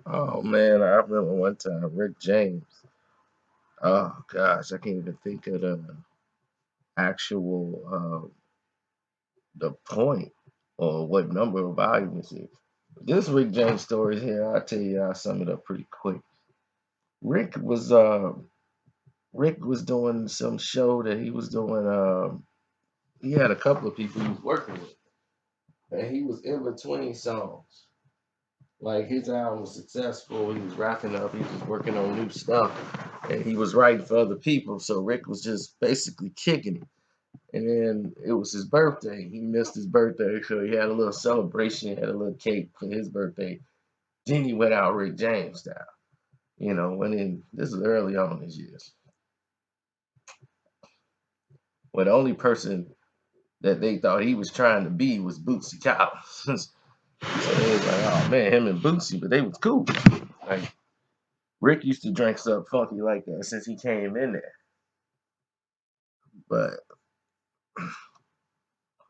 Oh man, I remember one time Rick James. Oh gosh, I can't even think of the actual the point or what number of volumes it is. This Rick James story here, I'll tell you, I'll sum it up pretty quick. Rick was uh Rick was doing some show that he was doing. He had a couple of people he was working with, and he was in between songs. Like his album was successful, he was wrapping up, he was working on new stuff, and he was writing for other people. So Rick was just basically kicking it. And then it was his birthday. He missed his birthday, so he had a little celebration, had a little cake for his birthday. Then he went out Rick James style. When in this is early on in his years. Well, the only person that they thought he was trying to be was Bootsy Collins. So they was like, oh man, him and Bootsy, but they was cool. Like Rick used to drink stuff funky like that since he came in there. But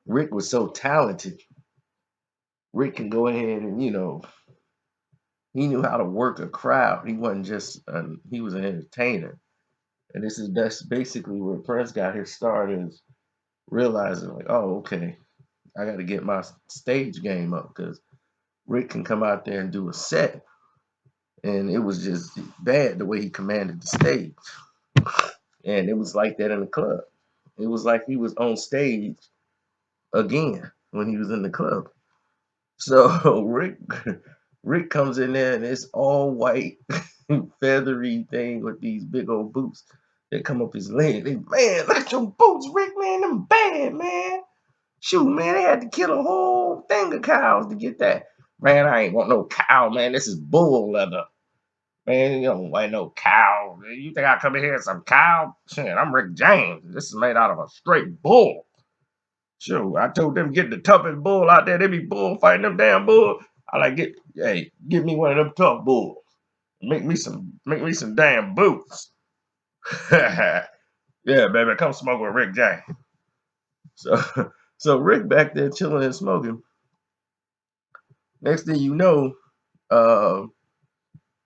Rick was so talented. Rick can go ahead and he knew how to work a crowd. He wasn't just he was an entertainer. And that's basically where Prince got his start is realizing like, oh, okay, I got to get my stage game up because Rick can come out there and do a set, and it was just bad the way he commanded the stage, and it was like that in the club. It was like he was on stage again when he was in the club. So Rick comes in there and it's all white, feathery thing with these big old boots that come up his leg. Man, look at your boots, Rick, man, them bad, man. Shoot, man, they had to kill a whole thing of cows to get that. Man, I ain't want no cow, man. This is bull leather. Man, you don't want no cow. You think I come in here and some cow? Shit, I'm Rick James. This is made out of a straight bull. Sure, I told them get the toughest bull out there. They be bull fighting them damn bull. I like give me one of them tough bulls. Make me some damn boots. Yeah, baby, come smoke with Rick James. So so Rick back there chilling and smoking. Next thing you know, uh,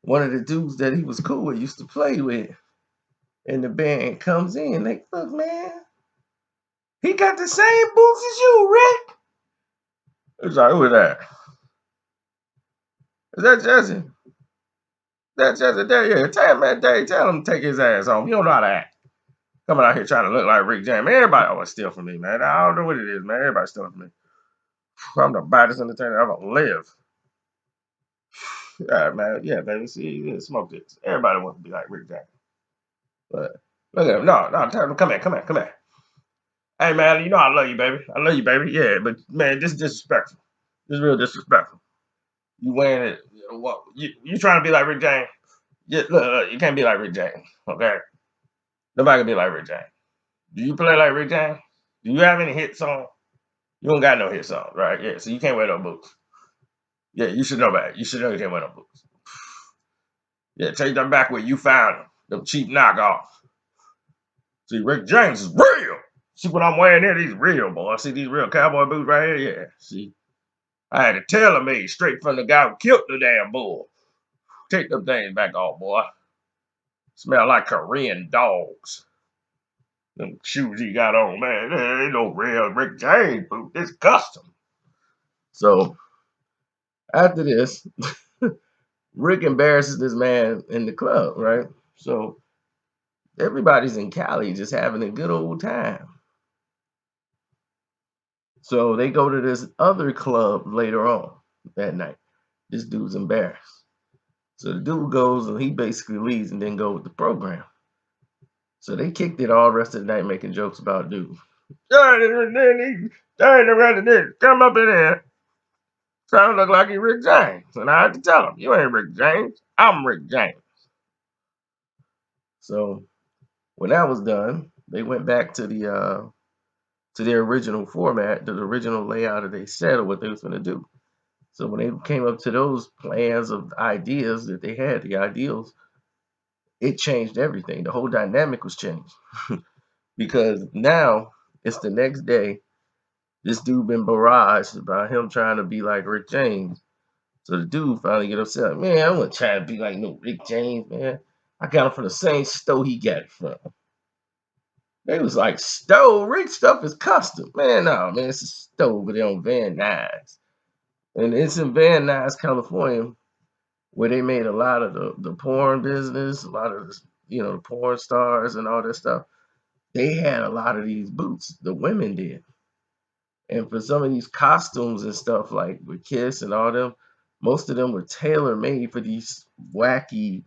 one of the dudes that he was cool with used to play with in the band comes in. Like, look, man, he got the same boots as you, Rick. It's like, who is that? Is that Jesse? That Jesse there? Yeah, tell him, man, Dave, tell him to take his ass home. You don't know how to act. Coming out here trying to look like Rick James. Man, everybody always steal from me, man. I don't know what it is, man. Everybody stealing from me. I'm the baddest entertainer ever live. Yeah, man. Yeah, baby. See, yeah, smoke this. Everybody wants to be like Rick James. But look at him. No, tell him, come here. Hey, man, you know I love you, baby. I love you, baby. Yeah, but man, this is disrespectful. This is real disrespectful. You wearing it? What? You trying to be like Rick James? Yeah, look, you can't be like Rick James. Okay, nobody can be like Rick James. Do you play like Rick James? Do you have any hit song? You don't got no hit song, right? Yeah, so you can't wear no boots. Yeah, you should know that. You should know you can't wear no boots. Yeah, take them back where you found them. Them cheap knockoffs. See, Rick James is real. See what I'm wearing here? These real, boy. See these real cowboy boots right here? Yeah. See, I had a tailor made straight from the guy who killed the damn bull. Take them things back off, boy. Smell like Korean dogs. Them shoes he got on, man. There ain't no real Rick James boot. It's custom. So after this, Rick embarrasses this man in the club, right? So everybody's in Cali just having a good old time. So they go to this other club later on that night. This dude's embarrassed. So the dude goes and he basically leaves and then go with the program. So they kicked it all the rest of the night making jokes about dude. Then come up in there. Trying to look like he Rick James. And I had to tell him, you ain't Rick James. I'm Rick James. So when that was done, they went back to their original format, the original layout that they said of what they was gonna do. So when they came up to those plans of ideas that they had, the ideals, it changed everything. The whole dynamic was changed because now it's the next day. This dude been barraged about him trying to be like Rick James. So the dude finally get upset. Man, I'm gonna try to be like no Rick James, man. I got him from the same store he got it from. They was like, stove? Rick stuff is custom. Man, no, man, it's a stove, but they on Van Nuys. And it's in Van Nuys, California, where they made a lot of the porn business, a lot of the, the porn stars and all that stuff. They had a lot of these boots. The women did. And for some of these costumes and stuff like with Kiss and all them, most of them were tailor made for these wacky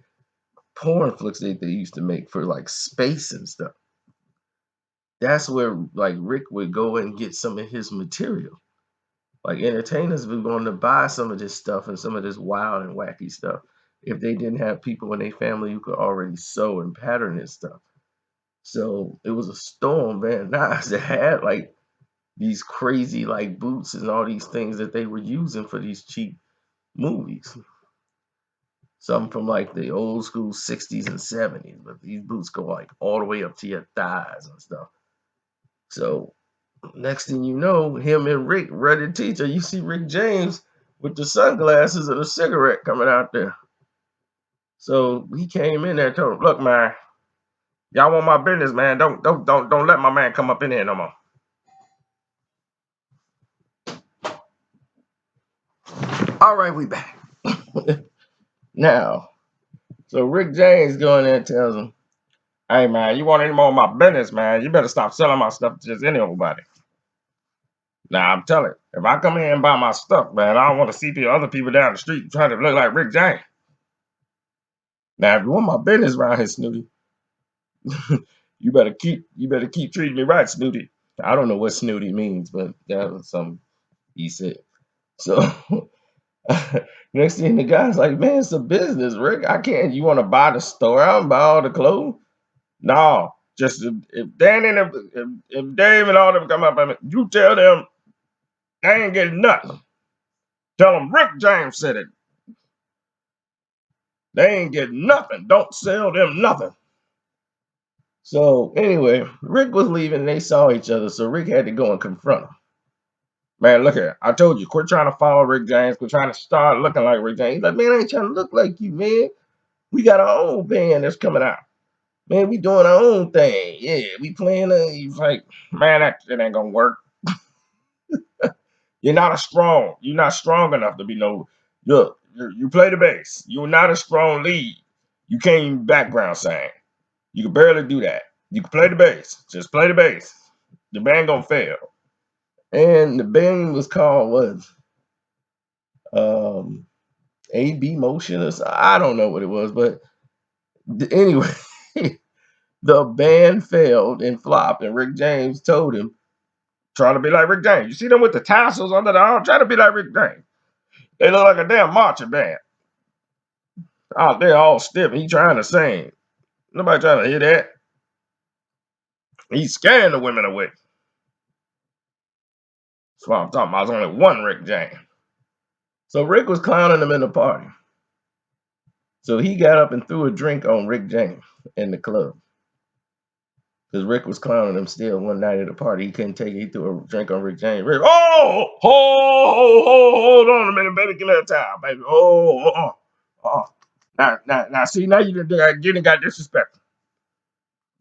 porn flicks they used to make for like space and stuff. That's where like Rick would go and get some of his material. Like entertainers would want to buy some of this stuff and some of this wild and wacky stuff if they didn't have people in their family who could already sew and pattern this stuff. So it was a storm, man. Nas that had like these crazy like boots and all these things that they were using for these cheap movies. Some from like the old school 60s and 70s, but these boots go like all the way up to your thighs and stuff. So next thing you know, him and Rick ready to teach her. You see Rick James with the sunglasses and a cigarette coming out there. So he came in there and told him, look, man, y'all want my business, man. Don't let my man come up in here no more. All right, we back. Now, so Rick James going there and tells him, hey man, you want any more of my business, man? You better stop selling my stuff to just anybody. Now I'm telling you, if I come here and buy my stuff, man, I don't want to see other people down the street trying to look like Rick James. Now, if you want my business around here, Snooty, you better keep treating me right, Snooty. I don't know what Snooty means, but that was something he said. So next thing the guy's like, man, it's a business, Rick. I can't. You want to buy the store out and buy all the clothes? No, just if Danny and if Dave and all them come up, you tell them they ain't getting nothing. Tell them Rick James said it. They ain't getting nothing. Don't sell them nothing. So anyway, Rick was leaving and they saw each other, so Rick had to go and confront him. Man, look here. I told you, quit trying to follow Rick James. Quit trying to start looking like Rick James. He's like, man, I ain't trying to look like you, man. We got our own band that's coming out. Man, we doing our own thing. Yeah, we playing. He's like, man, that shit ain't gonna work. You're not strong enough to be no. Look, you play the bass. You're not a strong lead. You can't even background sing. You can barely do that. You can play the bass. Just play the bass. The band gonna fail. And the band was called um AB Motion or something. I don't know what it was, but anyway, the band failed and flopped, and Rick James told him, trying to be like Rick James. You see them with the tassels under the arm? Try to be like Rick James. They look like a damn marching band. Out there all stiff. He trying to sing. Nobody trying to hear that. He's scaring the women away. That's what I'm talking about. There's only one Rick James. So Rick was clowning him in the party. So he got up and threw a drink on Rick James in the club. Because Rick was clowning him still one night at a party. He couldn't take it. He threw a drink on Rick James. Rick, hold on a minute, baby. Give me a towel, baby. Now, see, now you didn't got disrespectful.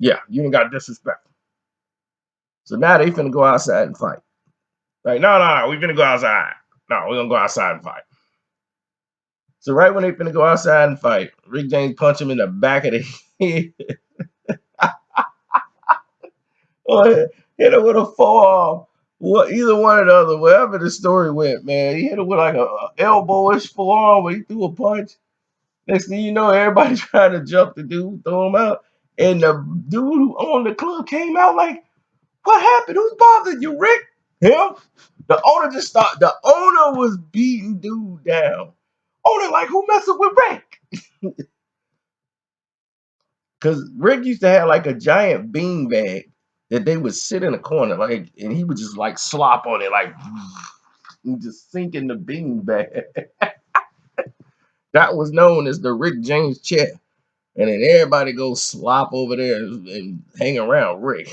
Yeah, you didn't got disrespectful. So now they finna go outside and fight. Like, no, we finna go outside. No, we're gonna go outside and fight. So right when they finna go outside and fight, Rick James punch him in the back of the head. Or hit him with a forearm. What either one or the other, wherever the story went, man. He hit him with like a elbowish forearm where he threw a punch. Next thing you know, everybody trying to jump the dude, throw him out. And the dude on the club came out like, what happened? Who's bothering you, Rick? Him? The owner was beating dude down. Owner like, who messing with Rick? Because Rick used to have like a giant bean bag that they would sit in a corner, like, and he would just like slop on it, like, and just sink in the bean bag. That was known as the Rick James chair. And then everybody go slop over there and hang around Rick.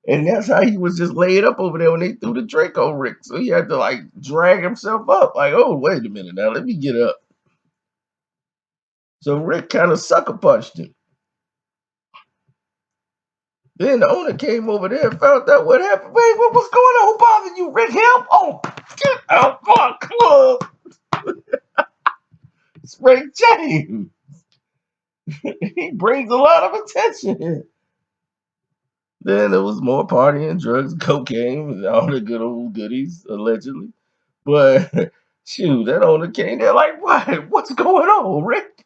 And that's how he was just laid up over there when they threw the Draco Rick. So he had to like drag himself up. Like, oh, wait a minute now, let me get up. So Rick kind of sucker punched him. Then the owner came over there and found out what happened. Wait, what's going on? Who bothered you, Rick? Help! Oh, get out my club. Spray James. He brings a lot of attention. Then there was more partying, drugs, cocaine, and all the good old goodies, allegedly. But shoot, that owner came there like, what? What's going on, Rick?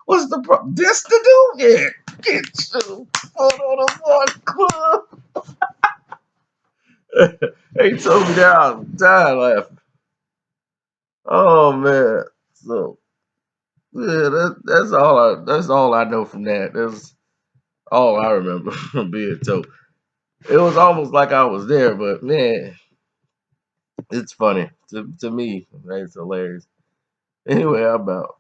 What's the problem? This to do? Yeah, get you. Put on a one club. They told me that I was dying laughing. Oh man. So yeah, that's all I know from that. That's all I remember from being told. It was almost like I was there, but man, it's funny to me. It's hilarious. Anyway, how about